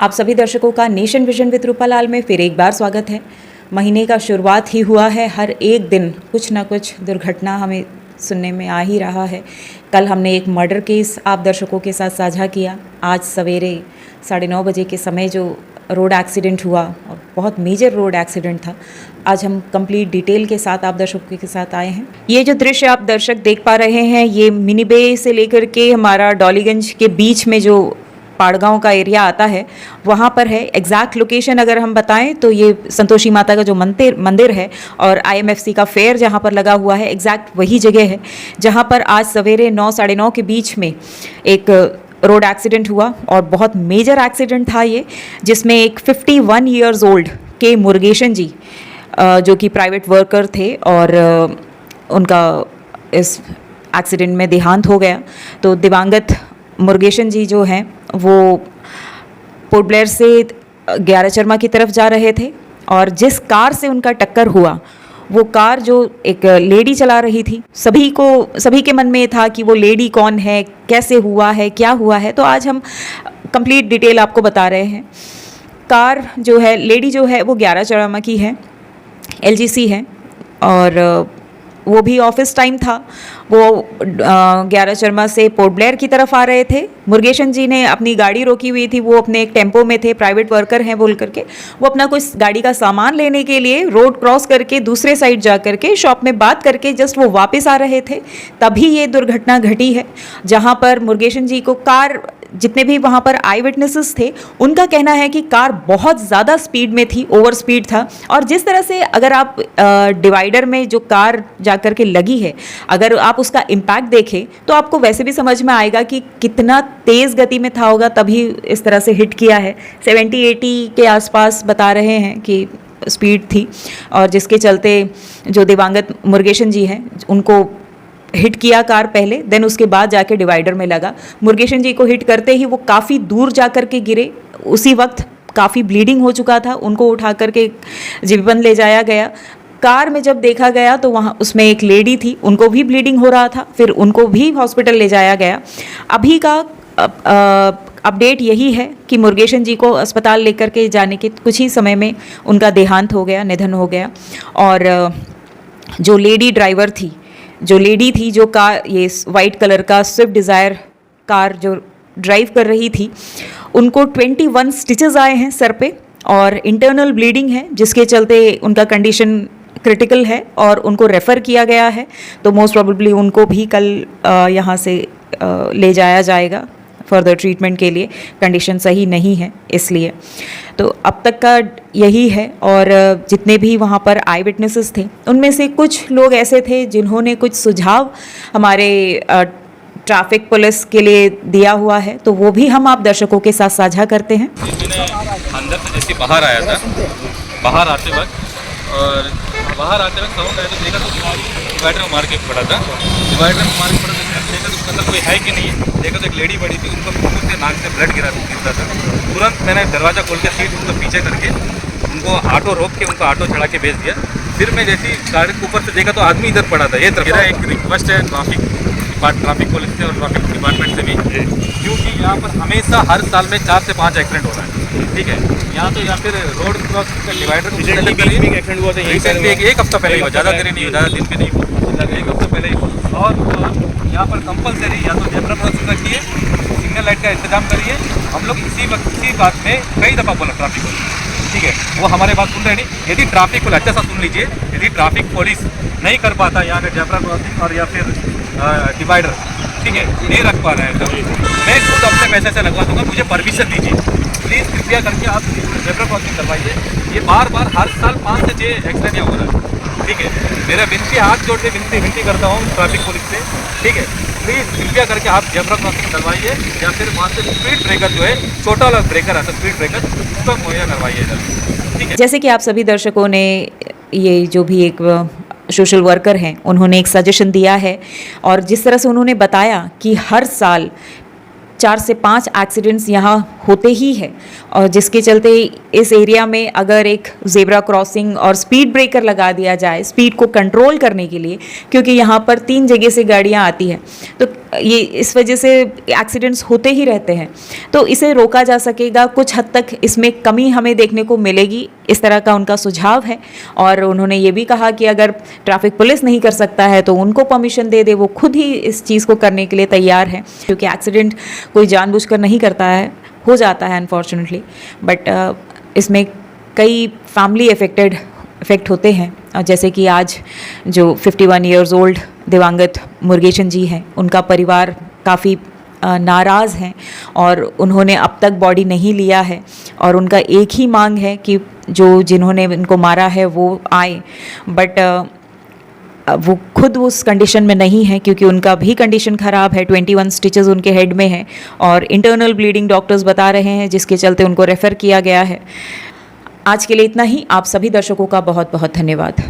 आप सभी दर्शकों का नेशन विजन विद रूपालाल में फिर एक बार स्वागत है। महीने का शुरुआत ही हुआ है, हर एक दिन कुछ ना कुछ दुर्घटना हमें सुनने में आ ही रहा है। कल हमने एक मर्डर केस आप दर्शकों के साथ साझा किया। आज सवेरे 9:30 बजे के समय जो रोड एक्सीडेंट हुआ और बहुत मेजर रोड एक्सीडेंट था, आज हम कंप्लीट डिटेल के साथ आप दर्शकों के साथ आए हैं। ये जो दृश्य आप दर्शक देख पा रहे हैं, ये मिनी बे से लेकर के हमारा डॉलीगंज के बीच में जो पाड़गांव का एरिया आता है वहाँ पर है। एग्जैक्ट लोकेशन अगर हम बताएं तो ये संतोषी माता का जो मंदिर है और आईएमएफसी का फेयर जहाँ पर लगा हुआ है, एग्जैक्ट वही जगह है जहाँ पर आज सवेरे 9 साढ़े 9 के बीच में एक रोड एक्सीडेंट हुआ और बहुत मेजर एक्सीडेंट था ये, जिसमें एक 51 ईयर्स ओल्ड के मुरुगेशन जी जो कि प्राइवेट वर्कर थे और उनका इस एक्सीडेंट में देहांत हो गया। तो दिवंगत मुरुगेशन जी जो हैं वो पोर्ट ब्लेयर से 11 चरमा की तरफ जा रहे थे और जिस कार से उनका टक्कर हुआ वो कार जो एक लेडी चला रही थी, सभी के मन में था कि वो लेडी कौन है, कैसे हुआ है, क्या हुआ है। तो आज हम कंप्लीट डिटेल आपको बता रहे हैं। कार जो है, लेडी जो है वो 11 चरमा की है, एलजीसी है और वो भी ऑफिस टाइम था। वो 11 चरमा से पोर्ट ब्लेयर की तरफ आ रहे थे। मुरुगेशन जी ने अपनी गाड़ी रोकी हुई थी, वो अपने एक टेम्पो में थे, प्राइवेट वर्कर हैं बोल करके वो अपना कुछ गाड़ी का सामान लेने के लिए रोड क्रॉस करके दूसरे साइड जा करके शॉप में बात करके जस्ट वो वापस आ रहे थे, तभी ये दुर्घटना घटी है जहाँ पर मुरुगेशन जी को कार, जितने भी वहाँ पर आई विटनेसेस थे उनका कहना है कि कार बहुत ज़्यादा स्पीड में थी, ओवर स्पीड था। और जिस तरह से अगर आप डिवाइडर में जो कार जा कर के लगी है, अगर आप उसका इम्पैक्ट देखें तो आपको वैसे भी समझ में आएगा कि कितना तेज़ गति में था होगा, तभी इस तरह से हिट किया है। 70-80 के आसपास बता रहे हैं कि स्पीड थी और जिसके चलते जो दिवंगत मुरुगेशन जी हैं उनको हिट किया कार पहले, देन उसके बाद जाके डिवाइडर में लगा। मुरुगेशन जी को हिट करते ही वो काफ़ी दूर जा कर के गिरे, उसी वक्त काफ़ी ब्लीडिंग हो चुका था, उनको उठा करके जीवन ले जाया गया। कार में जब देखा गया तो वहाँ उसमें एक लेडी थी, उनको भी ब्लीडिंग हो रहा था, फिर उनको भी हॉस्पिटल ले जाया गया। अभी का अपडेट यही है कि मुरुगेशन जी को अस्पताल लेकर के जाने के कुछ ही समय में उनका देहांत हो गया, निधन हो गया। और जो लेडी ड्राइवर थी, जो लेडी थी जो कार, ये वाइट कलर का स्विफ्ट डिज़ायर कार जो ड्राइव कर रही थी, उनको 21 स्टिचेस आए हैं सर पे और इंटरनल ब्लीडिंग है, जिसके चलते उनका कंडीशन क्रिटिकल है और उनको रेफ़र किया गया है। तो मोस्ट प्रोबेबली उनको भी कल यहाँ से ले जाया जाएगा फर्दर ट्रीटमेंट के लिए, कंडीशन सही नहीं है इसलिए। तो अब तक का यही है। और जितने भी वहाँ पर आई विटनेसेस थे उनमें से कुछ लोग ऐसे थे जिन्होंने कुछ सुझाव हमारे ट्रैफिक पुलिस के लिए दिया हुआ है, तो वो भी हम आप दर्शकों के साथ साझा करते हैं। अंदर से जैसे बाहर आया था, बाहर आते वक्त साउंड आया तो देखा तो डिवाइडर में मार के पड़ा था। डिवाइडर में मार के पड़ा तो देखा तो उसके अंदर कोई है कि नहीं है। देखा तो एक लेडी बड़ी थी, उनका मुंह से नाक से ब्लड गिरता था। तुरंत मैंने दरवाज़ा खोल के सीट उनको पीछे करके उनको ऑटो रोक के उनको ऑटो चढ़ा के भेज दिया। फिर मैं जैसे गाड़ी के ऊपर से देखा तो आदमी इधर पड़ा था। ये मेरा एक रिक्वेस्ट है ट्रैफिक पुलिस से और ट्रैफिक डिपार्टमेंट से भी, क्योंकि यहाँ पर हमेशा हर साल में 4 से 5 एक्सीडेंट हो रहा है, ठीक है। यहाँ तो या फिर रोड क्रॉस का डिवाइडर एक्सीडेंट हुआ था एक हफ्ता पहले ही हुआ, ज़्यादा देरी नहीं हुआ, ज़्यादा दिन भी नहीं हुआ, एक हफ्ता पहले ही हुआ। और यहाँ पर कंपलसरी या तो जेब्रा क्रॉसिंग रखिए, सिग्नल लाइट का इंतजाम करिए। हम लोग इसी बात में कई दफ़ा बोला ट्रैफिक पुलिस, ठीक है, वो हमारे बात सुन रहे नहीं। यदि ट्रैफिक पुलिस, अच्छा सा सुन लीजिए, यदि ट्रैफिक पुलिस नहीं कर पाता यहाँ का जेब्रा क्रॉसिंग और या फिर डिवाइडर, ठीक है, नहीं रख पा रहे हैं, तो मैं खुद अपने पैसे से लगवा दूंगा, मुझे परमिशन दीजिए प्लीज़, कृपया करके आप जेब्रा क्रॉसिंग करवाइए। ये बार हर साल 5 से 6 एक्सीडेंट हो रहा है, ठीक है। मेरा विनती, हाथ जोड़ के विनती करता हूँ ट्रैफिक पुलिस से, ठीक है, प्लीज़ कृपया करके आप जेब्रा क्रॉसिंग करवाइए या फिर वहाँ से स्पीड ब्रेकर जो है, छोटा वाला ब्रेकर आता है स्पीड ब्रेकर, उसका मुहैया करवाइए इधर, ठीक है। जैसे कि आप सभी दर्शकों ने, ये जो भी एक सोशल वर्कर हैं, उन्होंने एक सजेशन दिया है और जिस तरह से उन्होंने बताया कि हर साल 4 से 5 एक्सीडेंट्स यहाँ होते ही है और जिसके चलते इस एरिया में अगर एक ज़ेब्रा क्रॉसिंग और स्पीड ब्रेकर लगा दिया जाए स्पीड को कंट्रोल करने के लिए, क्योंकि यहाँ पर 3 जगह से गाड़ियाँ आती हैं, तो ये इस वजह से एक्सीडेंट्स होते ही रहते हैं, तो इसे रोका जा सकेगा, कुछ हद तक इसमें कमी हमें देखने को मिलेगी, इस तरह का उनका सुझाव है। और उन्होंने ये भी कहा कि अगर ट्रैफिक पुलिस नहीं कर सकता है तो उनको परमिशन दे दे, वो खुद ही इस चीज़ को करने के लिए तैयार है, क्योंकि एक्सीडेंट कोई जानबूझकर नहीं करता है, हो जाता है अनफॉर्चुनेटली, बट इसमें कई फैमिली इफ़ेक्ट होते हैं। और जैसे कि आज जो 51 ईयर्स ओल्ड दिवंगत मुरुगेशन जी हैं, उनका परिवार काफ़ी नाराज़ हैं और उन्होंने अब तक बॉडी नहीं लिया है, और उनका एक ही मांग है कि जिन्होंने इनको मारा है वो आए, बट वो खुद उस कंडीशन में नहीं है, क्योंकि उनका भी कंडीशन ख़राब है, 21 स्टिचेस उनके हेड में हैं और इंटरनल ब्लीडिंग डॉक्टर्स बता रहे हैं, जिसके चलते उनको रेफ़र किया गया है। आज के लिए इतना ही। आप सभी दर्शकों का बहुत बहुत धन्यवाद।